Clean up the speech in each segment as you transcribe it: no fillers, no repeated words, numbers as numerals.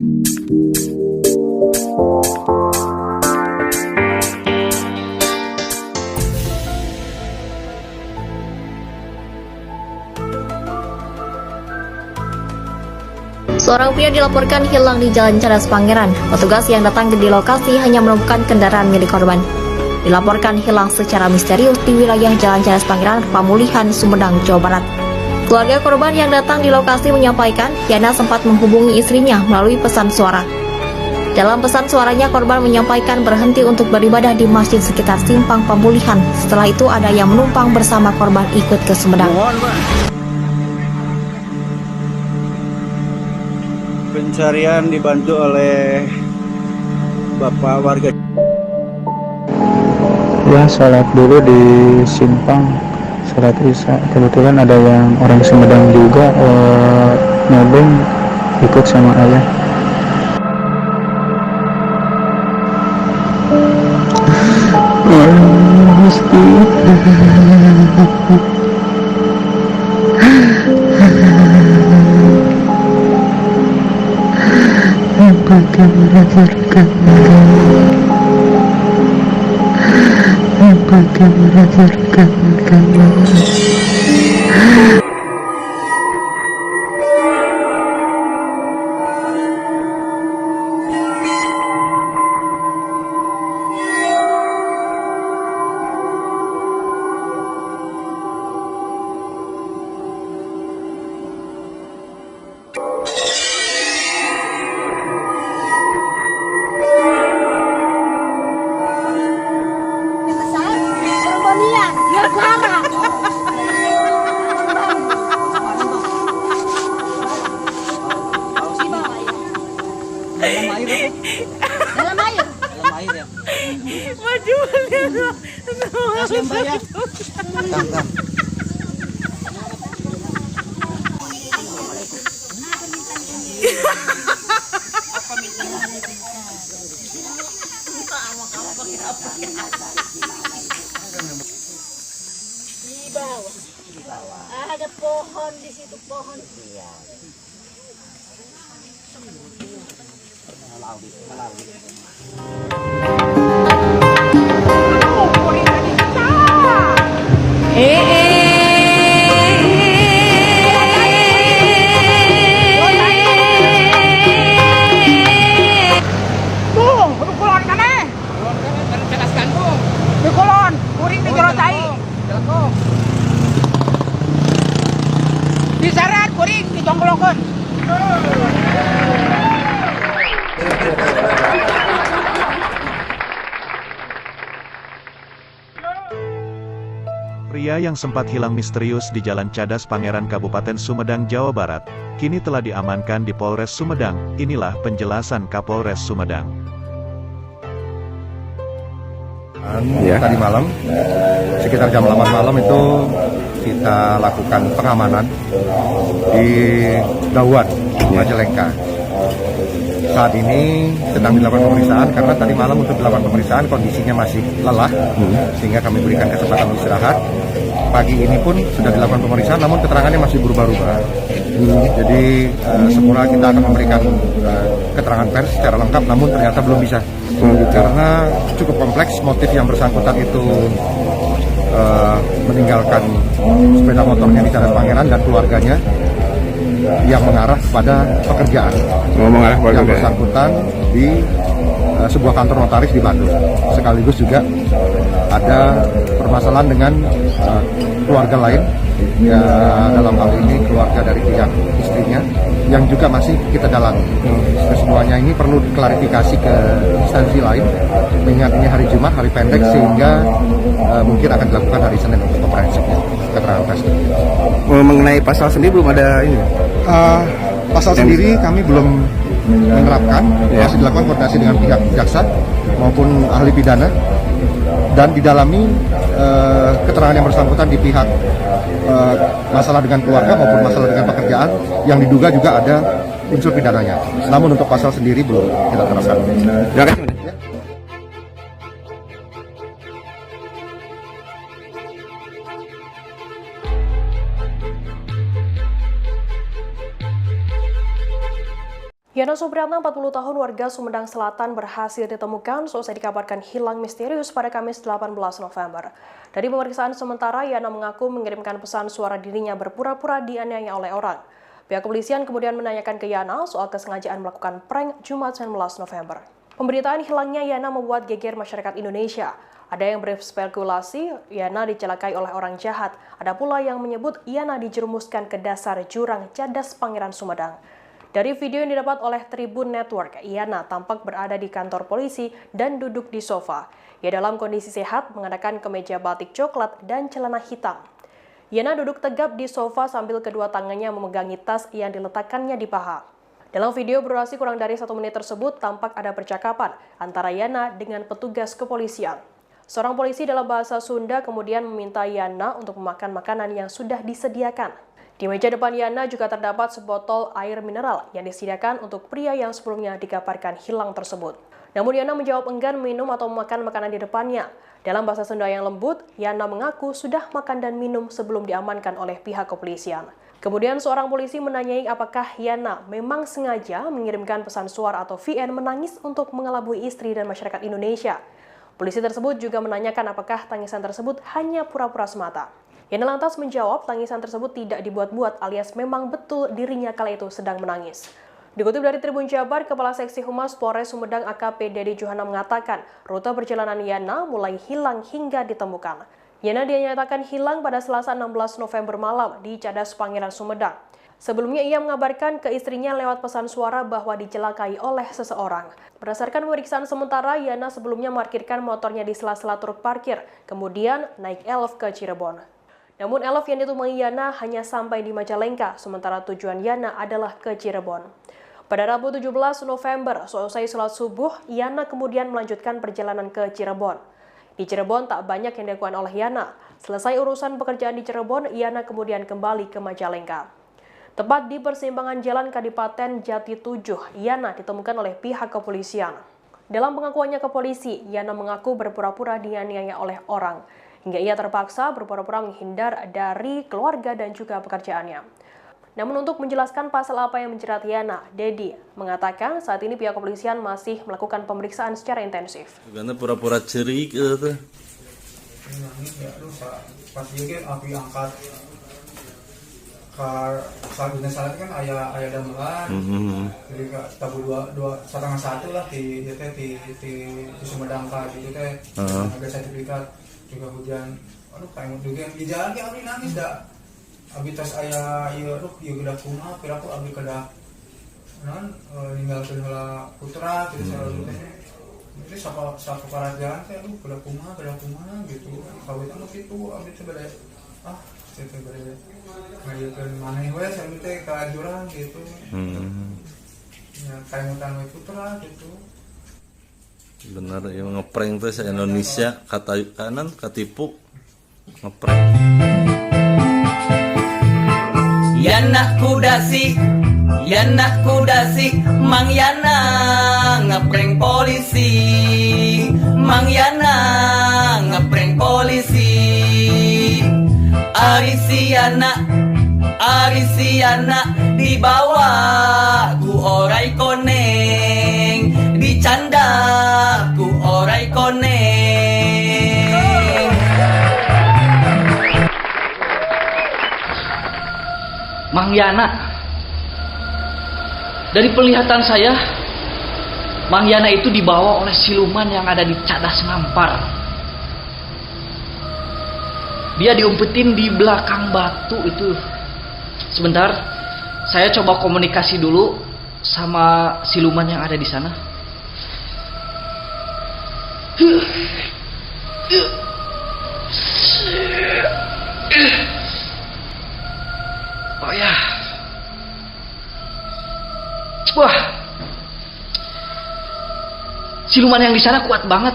Seorang pria dilaporkan hilang di Jalan Cadas Pangeran. Petugas yang datang di lokasi hanya menemukan kendaraan milik korban. Dilaporkan hilang secara misterius di wilayah Jalan Cadas Pangeran, Pamulihan, Sumedang, Jawa Barat. Keluarga korban yang datang di lokasi menyampaikan Yana sempat menghubungi istrinya melalui pesan suara. Dalam pesan suaranya, korban menyampaikan berhenti untuk beribadah di masjid sekitar Simpang Pamulihan. Setelah itu ada yang menumpang bersama korban ikut ke Sumedang. Pencarian dibantu oleh Bapak warga. Ya, sholat dulu di Simpang, sholat Isya. Kebetulan ada yang orang Sumedang juga, nebeng ikut sama ayah. Dalam air ya. Maju lihat. Kasih Mbak ya. Di bawah. Ada pohon di situ, pohon. Diseret kuring dijonggolkeun. Pria yang sempat hilang misterius di Jalan Cadas Pangeran Kabupaten Sumedang, Jawa Barat, kini telah diamankan di Polres Sumedang. Inilah penjelasan Kapolres Sumedang. Tadi malam, sekitar jam 8 malam itu kita lakukan pengamanan di Dauan, Majalengka. Saat ini sedang dilakukan pemeriksaan karena tadi malam untuk dilakukan pemeriksaan kondisinya masih lelah, sehingga kami berikan kesempatan istirahat. Pagi ini pun sudah dilakukan pemeriksaan, namun keterangannya masih berubah-ubah. Jadi semula kita akan memberikan keterangan pers secara lengkap, namun ternyata belum bisa karena cukup kompleks. Motif yang bersangkutan itu meninggalkan sepeda motornya di Cadas Pangeran dan keluarganya yang mengarah kepada pekerjaan. Yang bersangkutan di sebuah kantor notaris di Bandung. Sekaligus juga ada permasalahan dengan keluarga lain, ya dalam hal ini keluarga dari pihak istrinya yang juga masih kita dalami. Kesemuanya ini perlu klarifikasi ke instansi lain, mengingat ini hari Jumat, hari pendek, sehingga mungkin akan dilakukan hari Senin untuk komprehensifnya keterangan pers. Mengenai pasal sendiri belum ada ini? Pasal sendiri kami belum menerapkan, masih dilakukan koordinasi dengan pihak jaksa maupun ahli pidana, dan didalami keterangan yang bersangkutan di pihak masalah dengan keluarga maupun masalah dengan pekerjaan yang diduga juga ada unsur pidananya. Namun untuk pasal sendiri belum kita terapkan. Terima kasih. Yana Supriyatna, 40 tahun warga Sumedang Selatan berhasil ditemukan seusai dikabarkan hilang misterius pada Kamis 18 November. Dari pemeriksaan sementara, Yana mengaku mengirimkan pesan suara dirinya berpura-pura dianiaya oleh orang. Pihak kepolisian kemudian menanyakan ke Yana soal kesengajaan melakukan prank Jumat 19 November. Pemberitaan hilangnya Yana membuat geger masyarakat Indonesia. Ada yang berspekulasi Yana dicelakai oleh orang jahat. Ada pula yang menyebut Yana dijerumuskan ke dasar jurang Cadas Pangeran Sumedang. Dari video yang didapat oleh Tribun Network, Yana tampak berada di kantor polisi dan duduk di sofa. Ia dalam kondisi sehat, mengenakan kemeja batik coklat dan celana hitam. Yana duduk tegap di sofa sambil kedua tangannya memegangi tas yang diletakkannya di paha. Dalam video berdurasi kurang dari 1 menit tersebut, tampak ada percakapan antara Yana dengan petugas kepolisian. Seorang polisi dalam bahasa Sunda kemudian meminta Yana untuk memakan makanan yang sudah disediakan. Di meja depan Yana juga terdapat sebotol air mineral yang disediakan untuk pria yang sebelumnya dikabarkan hilang tersebut. Namun Yana menjawab enggan minum atau memakan makanan di depannya. Dalam bahasa Sunda yang lembut, Yana mengaku sudah makan dan minum sebelum diamankan oleh pihak kepolisian. Kemudian seorang polisi menanyai apakah Yana memang sengaja mengirimkan pesan suara atau VN menangis untuk mengelabui istri dan masyarakat Indonesia. Polisi tersebut juga menanyakan apakah tangisan tersebut hanya pura-pura semata. Yana lantas menjawab tangisan tersebut tidak dibuat-buat alias memang betul dirinya kala itu sedang menangis. Dikutip dari Tribun Jabar, Kepala Seksi Humas Polres Sumedang AKP Dedi Juhana mengatakan rute perjalanan Yana mulai hilang hingga ditemukan. Yana dinyatakan hilang pada Selasa 16 November malam di Cadas Pangeran Sumedang. Sebelumnya ia mengabarkan ke istrinya lewat pesan suara bahwa dicelakai oleh seseorang. Berdasarkan pemeriksaan sementara, Yana sebelumnya memarkirkan motornya di sela-sela truk parkir, kemudian naik elf ke Cirebon. Namun elf yang ditumpangi Yana hanya sampai di Majalengka, sementara tujuan Yana adalah ke Cirebon. Pada Rabu 17 November, seusai sholat subuh, Yana kemudian melanjutkan perjalanan ke Cirebon. Di Cirebon tak banyak yang dilakukan oleh Yana. Selesai urusan pekerjaan di Cirebon, Yana kemudian kembali ke Majalengka. Tepat di persimpangan Jalan Kadipaten Jati 7, Yana ditemukan oleh pihak kepolisian. Dalam pengakuannya ke polisi, Yana mengaku berpura-pura dianiaya oleh orang, hingga ia terpaksa berpura-pura menghindar dari keluarga dan juga pekerjaannya. Namun untuk menjelaskan pasal apa yang menjerat Yana, Dedi mengatakan saat ini pihak kepolisian masih melakukan pemeriksaan secara intensif. Karena pura-pura cerik gitu. Pas dia api angkat sarguna salat kan ayah damelan. Jadi tabu dua setengah satu lah di Sumedang gitu teh. Ada sertifikat juga hujan. Aduh kayak juga di jalan ke abdi nangis dah. Abdi tas ayah ieu aduh ieu gedak kumaha piraku abdi kedah naon ninggalkeun heula putra gitu selalu teh. Jadi sapa para jalan teh aduh gedak kumaha gitu. Kawitan kitu abdi teh bade itu bade ngajukeun maneh we sami teh ka jurang gitu. Ya kaimutan we putra gitu. Bener ya ngeprank tuh se Indonesia kata kanan katipu ngeprank. Yana kudasi, Mang Yana ngeprank polisi, Mang Yana ngeprank polisi. Arisiana dibawa ku orai koneng, dicanda ku orai koneng. Mang Yana, dari penglihatan saya, Mang Yana itu dibawa oleh siluman yang ada di Cadas Ngampar. Dia diumpetin di belakang batu itu. Sebentar, saya coba komunikasi dulu sama siluman yang ada di sana. Oh ya. Wah. Siluman yang di sana kuat banget.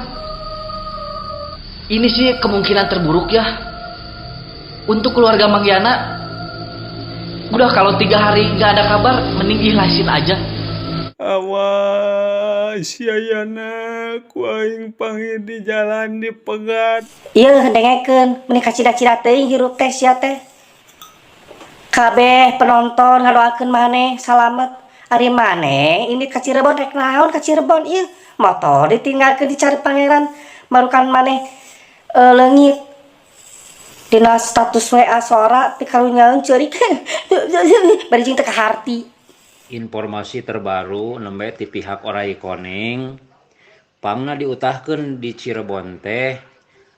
Ini sih kemungkinan terburuk ya. Untuk keluarga Mang Yana, udah kalau 3 hari nggak ada kabar, mending ikhlasin aja. Awas ya Yana, ku aing panggil di jalan dipegat. Iya dengekeun meni kacida-cida teuing hirup teh sia teh. Kabeh penonton ngadoakeun maneh salamet. Ari maneh ini ka Cirebon rek naon ka Cirebon ieu motor ditinggalkeun dicari pangeran marukan maneh leungit dina status WA sora ti karunyaeun ceurik bari jeung teu kaharti. Informasi terbaru nembe ti pihak Oray Koneng pangna diutahkeun di Cirebon teh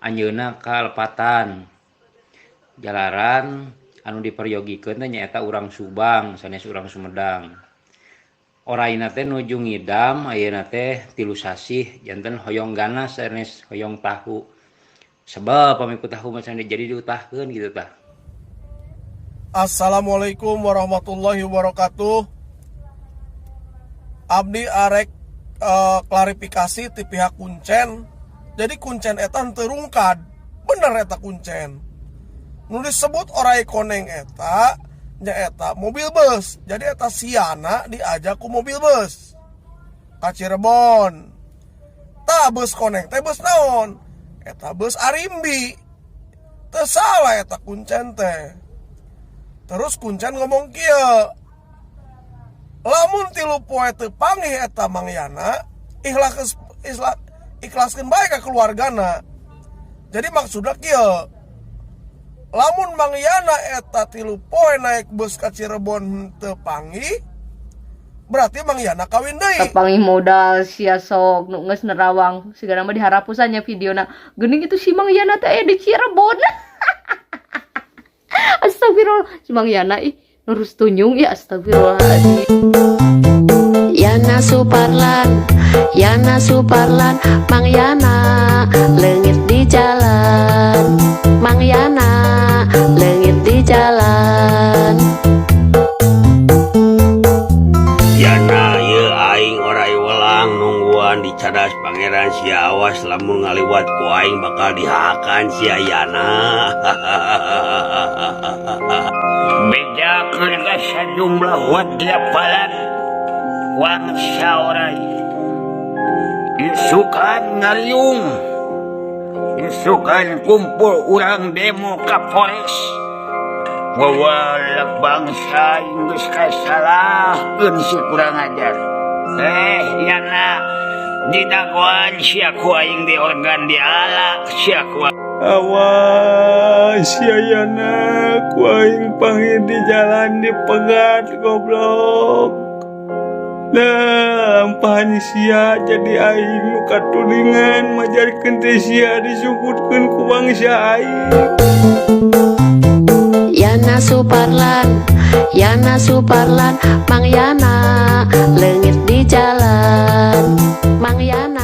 anjeunna kalepatan jalaran anu diperyogikeun teh nyaeta urang Subang sanes urang Sumedang. Orayna teh nuju ngidam ayeuna teh 3 sasih janten hoyong ganas sanes hoyong tahu. Sebab pamikut tahu mah jadi diutahkeun gitu tah. Assalamualaikum warahmatullahi wabarakatuh. Abdi arek klarifikasi ti pihak Kuncen. Jadi Kuncen eta teu rungkad. Bener eta Kuncen. Nu disebut Oray Koneng eta nyaeta mobil bus. Jadi eta siana diajak ku mobil bus ka Cirebon. Tah bus Koneng teh bus naon? Eta bus Arimbi. Teu salah eta Kuncen teh. Terus Kuncen ngomong kieu, lamun 3 poe teu panggih eta Mang Yana, ikhlaskeun bae ka keluargana. Jadi maksudna kieu, lamun Mang Yana eta 3 poe naik bus ka Cirebon teu panggih, berarti Mang Yana kawin deui. Panggih modal sia sok nu geus nerawang sigana mah diharapusannya videona. Geuning itu si Mang Yana teh di Cirebon. Astagfirullah, si Mang Yana ih nurus tunyung ya astagfirullahaladzim. Yana Suparlan, Mang Yana leungit di jalan. Mang Yana leungit di jalan. Yana ieu aing Oray welang nungguan di Cadas Pangeran sia awas lamun ngaliwat ku aing bakal dihakan sia Yana. Bedakeun ka sajumlah wadiapalan wangsa Oray. Isukan ngariung, isukan kumpul urang demo ka Polres. Wawalak bangsa Inggris kasalahkeun si kurang ajar. Yana didakwan sia ku aing di organ diala sia ku awas sia Yana ku aing panggih di jalan dipegat goblok. Nah, lampahan sia jadi aing nu katuningan majarkeun teh sia disebutkeun ku bangsa aing. Yana Suparlan, Mang Yana leungit di jalan. Mang Yana